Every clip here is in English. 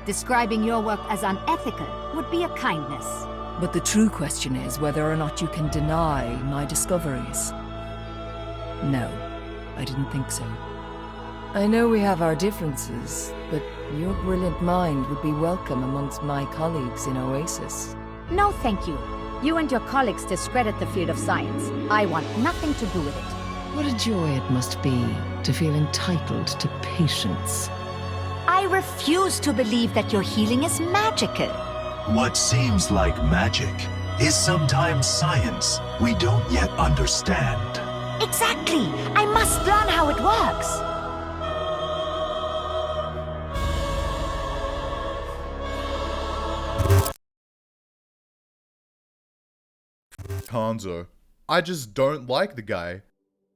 Describing your work as unethical would be a kindness. But the true question is whether or not you can deny my discoveries. No, I didn't think so. I know we have our differences, but your brilliant mind would be welcome amongst my colleagues in Oasis. No, thank you. You and your colleagues discredit the field of science. I want nothing to do with it. What a joy it must be to feel entitled to patience. I refuse to believe that your healing is magical. What seems like magic is sometimes science we don't yet understand. Exactly! I must learn how it works! Hanzo. I just don't like the guy.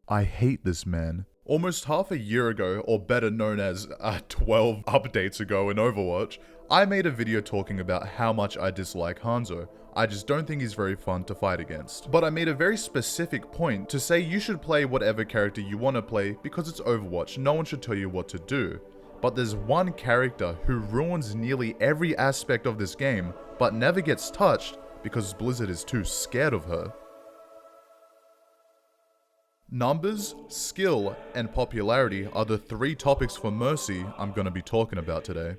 I hate this man. Almost half a year ago, or better known as 12 updates ago in Overwatch, I made a video talking about how much I dislike Hanzo. I just don't think he's very fun to fight against. But I made a very specific point to say you should play whatever character you want to play because it's Overwatch, no one should tell you what to do. But there's one character who ruins nearly every aspect of this game, but never gets touched because Blizzard is too scared of her. Numbers, skill, and popularity are the three topics for Mercy I'm going to be talking about today.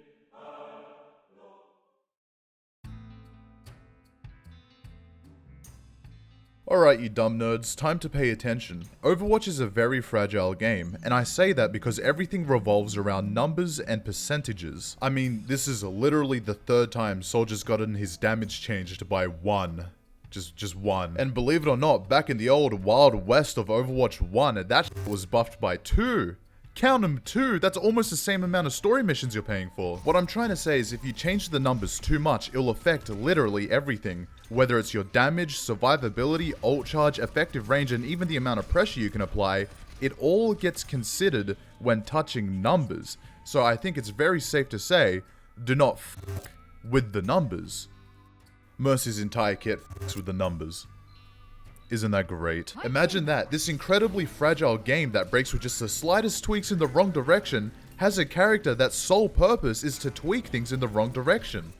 Alright you dumb nerds, time to pay attention. Overwatch is a very fragile game, and I say that because everything revolves around numbers and percentages. I mean, this is literally the third time Soldier's gotten his damage changed by 1. Just 1. And believe it or not, back in the old Wild West of Overwatch 1, that was buffed by 2. Count them 2, that's almost the same amount of story missions you're paying for. What I'm trying to say is if you change the numbers too much, it'll affect literally everything. Whether it's your damage, survivability, ult charge, effective range, and even the amount of pressure you can apply, it all gets considered when touching numbers. So I think it's very safe to say, do not f*** with the numbers. Mercy's entire kit f***s with the numbers. Isn't that great? Imagine that, this incredibly fragile game that breaks with just the slightest tweaks in the wrong direction has a character that's sole purpose is to tweak things in the wrong direction.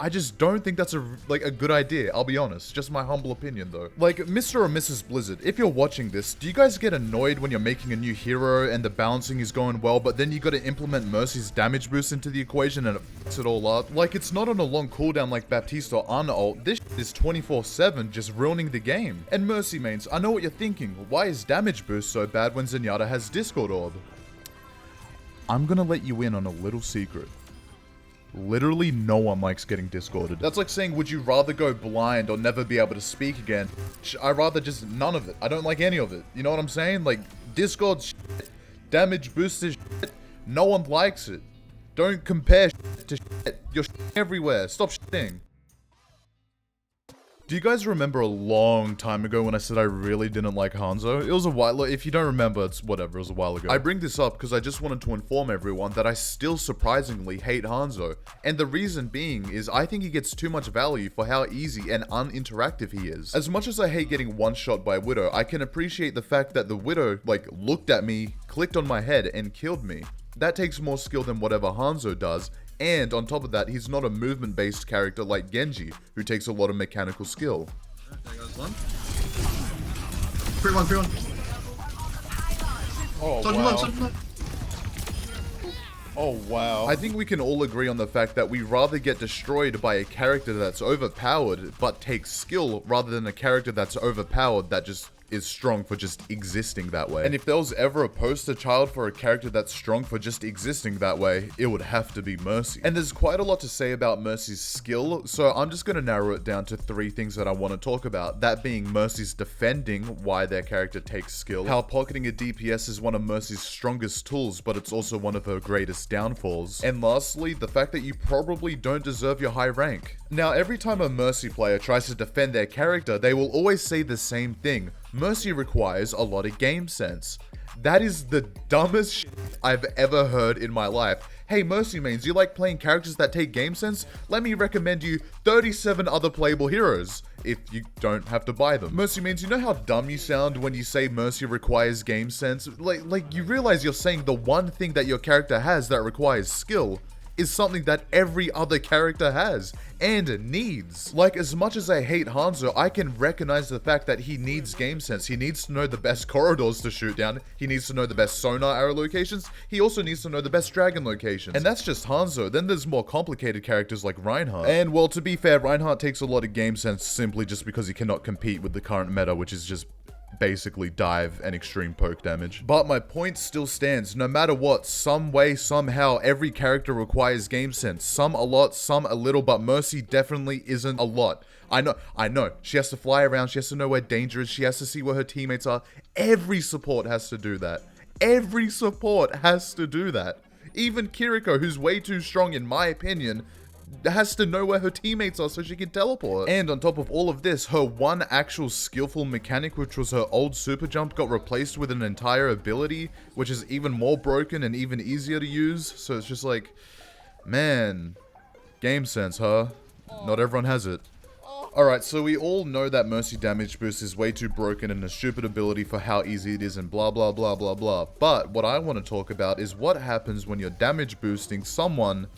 I just don't think that's a good idea, I'll be honest. Just my humble opinion though. Like, Mr. or Mrs. Blizzard, if you're watching this, do you guys get annoyed when you're making a new hero and the balancing is going well, but then you gotta implement Mercy's damage boost into the equation and it f***s it all up? Like, it's not on a long cooldown like Baptiste or Unult, this is 24/7 just ruining the game. And Mercy mains, I know what you're thinking, why is damage boost so bad when Zenyatta has Discord Orb? I'm gonna let you in on a little secret. Literally no one likes getting discorded. That's like saying, would you rather go blind or never be able to speak again? I rather just none of it. I don't like any of it. You know what I'm saying? Like, Discord's shit, damage boost is shit, no one likes it. Don't compare shit to shit. You're shit everywhere. Stop shitting. Do you guys remember a long time ago when I said I really didn't like Hanzo? It was a while, if you don't remember, it's whatever, it was a while ago. I bring this up because I just wanted to inform everyone that I still surprisingly hate Hanzo. And the reason being is I think he gets too much value for how easy and uninteractive he is. As much as I hate getting one-shot by Widow, I can appreciate the fact that the Widow, looked at me, clicked on my head, and killed me. That takes more skill than whatever Hanzo does. And on top of that, he's not a movement-based character like Genji, who takes a lot of mechanical skill. There goes one. Free one. Oh, wow. Oh, wow. I think we can all agree on the fact that we rather get destroyed by a character that's overpowered, but takes skill, rather than a character that's overpowered that just is strong for just existing that way. And if there was ever a poster child for a character that's strong for just existing that way, it would have to be Mercy. And there's quite a lot to say about Mercy's skill, so I'm just going to narrow it down to 3 things that I want to talk about. That being Mercy's defending, why their character takes skill, how pocketing a DPS is one of Mercy's strongest tools, but it's also one of her greatest downfalls, and lastly, the fact that you probably don't deserve your high rank. Now, every time a Mercy player tries to defend their character, they will always say the same thing. Mercy requires a lot of game sense. That is the dumbest shit I've ever heard in my life. Hey, Mercy mains, you like playing characters that take game sense? Let me recommend you 37 other playable heroes, if you don't have to buy them. Mercy mains, you know how dumb you sound when you say Mercy requires game sense? Like you realize you're saying the one thing that your character has that requires skill. is something that every other character has and needs. Like, as much as I hate Hanzo, I can recognize the fact that he needs game sense. He needs to know the best corridors to shoot down. He needs to know the best sonar arrow locations. He also needs to know the best dragon locations. And that's just Hanzo. Then there's more complicated characters like Reinhardt. And well, to be fair, Reinhardt takes a lot of game sense simply just because he cannot compete with the current meta, which is just basically dive and extreme poke damage. But my point still stands. No matter what, some way, somehow, every character requires game sense. Some a lot, some a little, but Mercy definitely isn't a lot. I know. She has to fly around, she has to know where danger is, she has to see where her teammates are. Every support has to do that. Every support has to do that. Even Kiriko, who's way too strong in my opinion, has to know where her teammates are so she can teleport. And on top of all of this, her one actual skillful mechanic, which was her old super jump, got replaced with an entire ability, which is even more broken and even easier to use. So it's just like, man, game sense, huh? Not everyone has it. Alright, so we all know that Mercy damage boost is way too broken and a stupid ability for how easy it is and blah blah blah blah blah. But what I want to talk about is what happens when you're damage boosting someone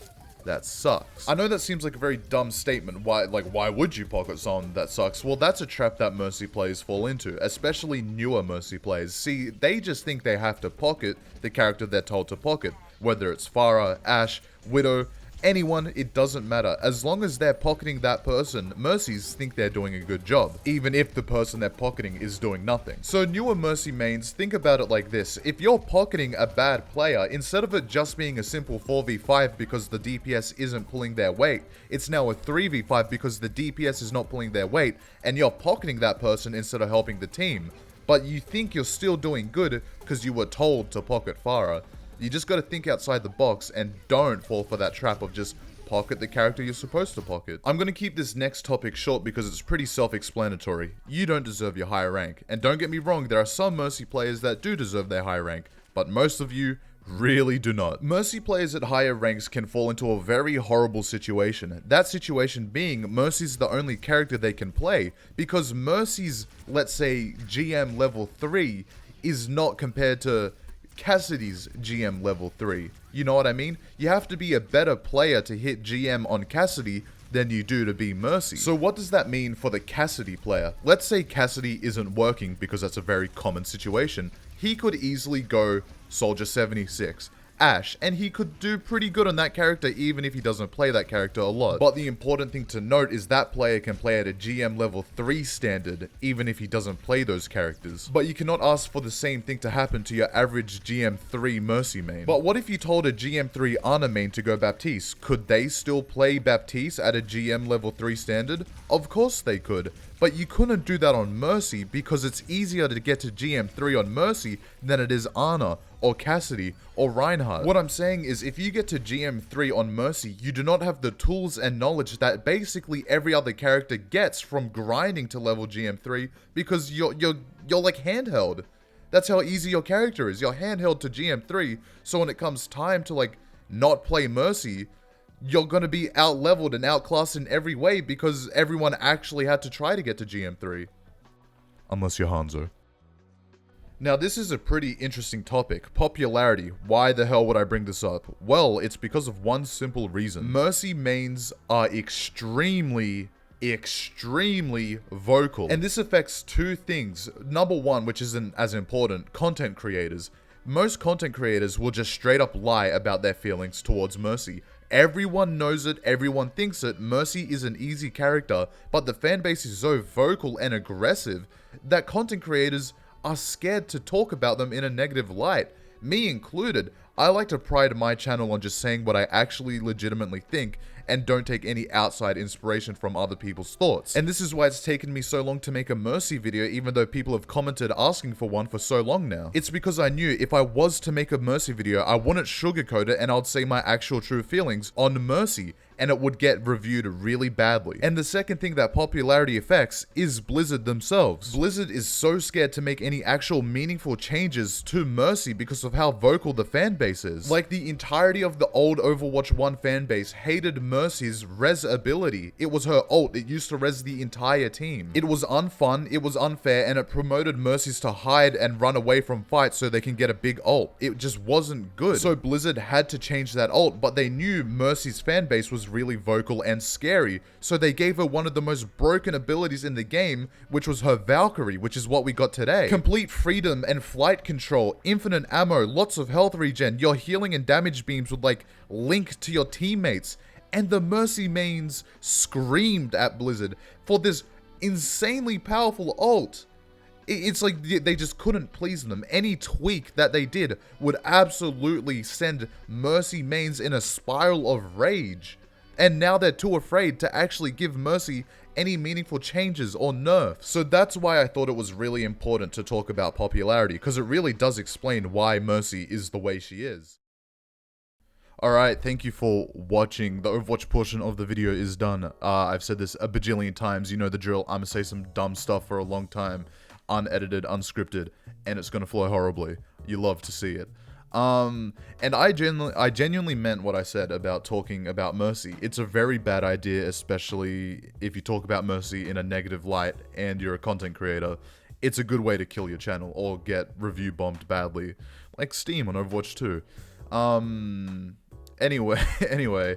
that sucks. I know that seems like a very dumb statement. Why would you pocket someone that sucks? Well, that's a trap that Mercy players fall into, especially newer Mercy players. See, they just think they have to pocket the character they're told to pocket. Whether it's Pharah, Ashe, Widow, anyone, it doesn't matter. As long as they're pocketing that person, Mercies think they're doing a good job, even if the person they're pocketing is doing nothing. So newer Mercy mains, think about it like this. If you're pocketing a bad player, instead of it just being a simple 4v5 because the DPS isn't pulling their weight, it's now a 3v5 because the DPS is not pulling their weight, and you're pocketing that person instead of helping the team. But you think you're still doing good because you were told to pocket Pharah. You just gotta think outside the box and don't fall for that trap of just pocket the character you're supposed to pocket. I'm gonna keep this next topic short because it's pretty self-explanatory. You don't deserve your higher rank. And don't get me wrong, there are some Mercy players that do deserve their high rank, but most of you really do not. Mercy players at higher ranks can fall into a very horrible situation. That situation being, Mercy's the only character they can play because Mercy's, let's say, GM level 3 is not compared to Cassidy's GM level 3. You know what I mean? You have to be a better player to hit GM on Cassidy than you do to be Mercy. So what does that mean for the Cassidy player? Let's say Cassidy isn't working because that's a very common situation. He could easily go Soldier 76, Ashe, and he could do pretty good on that character even if he doesn't play that character a lot. But the important thing to note is that player can play at a GM level 3 standard even if he doesn't play those characters. But you cannot ask for the same thing to happen to your average GM 3 Mercy main. But what if you told a GM 3 Ana main to go Baptiste? Could they still play Baptiste at a GM level 3 standard? Of course they could. But you couldn't do that on Mercy because it's easier to get to GM 3 on Mercy than it is Ana or Cassidy or Reinhardt. What I'm saying is if you get to GM 3 on Mercy, you do not have the tools and knowledge that basically every other character gets from grinding to level GM 3 because you're like handheld. That's how easy your character is. You're handheld to GM 3, so when it comes time to like not play Mercy, you're going to be out-leveled and outclassed in every way because everyone actually had to try to get to GM3. Unless you're Hanzo. Now, this is a pretty interesting topic. Popularity. Why the hell would I bring this up? Well, it's because of one simple reason. Mercy mains are extremely vocal. And this affects two things. Number one, which isn't as important, content creators. Most content creators will just straight up lie about their feelings towards Mercy. Everyone knows it, everyone thinks it, Mercy is an easy character, but the fanbase is so vocal and aggressive that content creators are scared to talk about them in a negative light. Me included. I like to pride my channel on just saying what I actually legitimately think and don't take any outside inspiration from other people's thoughts. And this is why it's taken me so long to make a Mercy video even though people have commented asking for one for so long now. It's because I knew if I was to make a Mercy video, I wouldn't sugarcoat it and I'd say my actual true feelings on Mercy. and it would get reviewed really badly. And the second thing that popularity affects is Blizzard themselves. Blizzard is so scared to make any actual meaningful changes to Mercy because of how vocal the fan base is. Like, the entirety of the old Overwatch 1 fan base hated Mercy's res ability. It was her ult, it used to res the entire team. It was unfun, it was unfair, and it promoted Mercy's to hide and run away from fights so they can get a big ult. It just wasn't good. So Blizzard had to change that ult, but they knew Mercy's fan base was really vocal and scary, so they gave her one of the most broken abilities in the game, which was her Valkyrie, which is what we got today. Complete freedom and flight control, infinite ammo, lots of health regen, your healing and damage beams would like link to your teammates, and the Mercy mains screamed at Blizzard for this insanely powerful ult. It's like they just couldn't please them. Any tweak that they did would absolutely send Mercy mains in a spiral of rage. And now they're too afraid to actually give Mercy any meaningful changes or nerfs. So that's why I thought it was really important to talk about popularity, because it really does explain why Mercy is the way she is. Alright, thank you for watching. The Overwatch portion of the video is done. I've said this a bajillion times, you know the drill. I'm gonna say some dumb stuff for a long time. Unedited, unscripted, and it's gonna flow horribly. You love to see it. And I genuinely meant what I said about talking about Mercy. It's a very bad idea, especially if you talk about Mercy in a negative light and you're a content creator. It's a good way to kill your channel or get review bombed badly, like Steam on Overwatch 2. Anyway,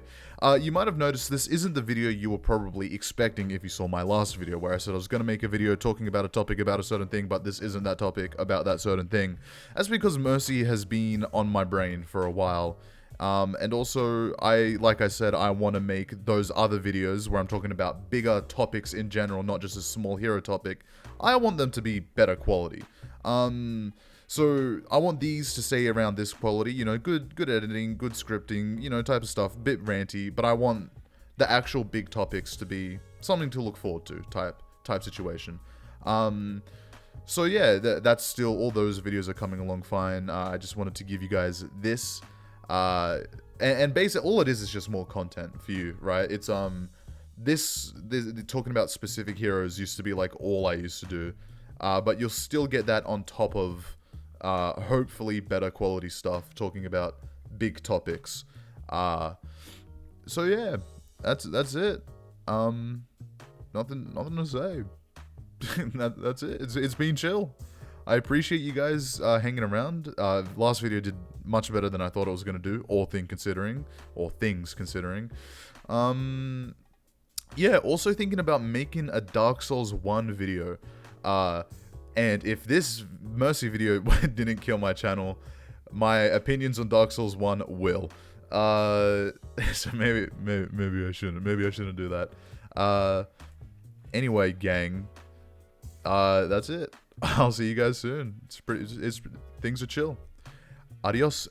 you might have noticed this isn't the video you were probably expecting if you saw my last video, where I said I was going to make a video talking about a topic about a certain thing, but this isn't that topic about that certain thing. That's because Mercy has been on my brain for a while. And also, like I said, I want to make those other videos where I'm talking about bigger topics in general, not just a small hero topic. I want them to be better quality. So I want these to stay around this quality, you know, good editing, good scripting, you know, type of stuff, bit ranty, but I want the actual big topics to be something to look forward to, type situation. So yeah, that's still, all those videos are coming along fine. I just wanted to give you guys this, and basically all it is just more content for you, right? It's this talking about specific heroes used to be like all I used to do, but you'll still get that on top of hopefully better quality stuff, talking about big topics. So yeah, that's it. Nothing to say. That's it. It's been chill. I appreciate you guys hanging around. Last video did much better than I thought it was gonna do, all things considering. Yeah, also thinking about making a Dark Souls 1 video. And if this Mercy video didn't kill my channel, my opinions on Dark Souls 1 will. So maybe I shouldn't. Maybe I shouldn't do that. Anyway, gang. That's it. I'll see you guys soon. Things are chill. Adios.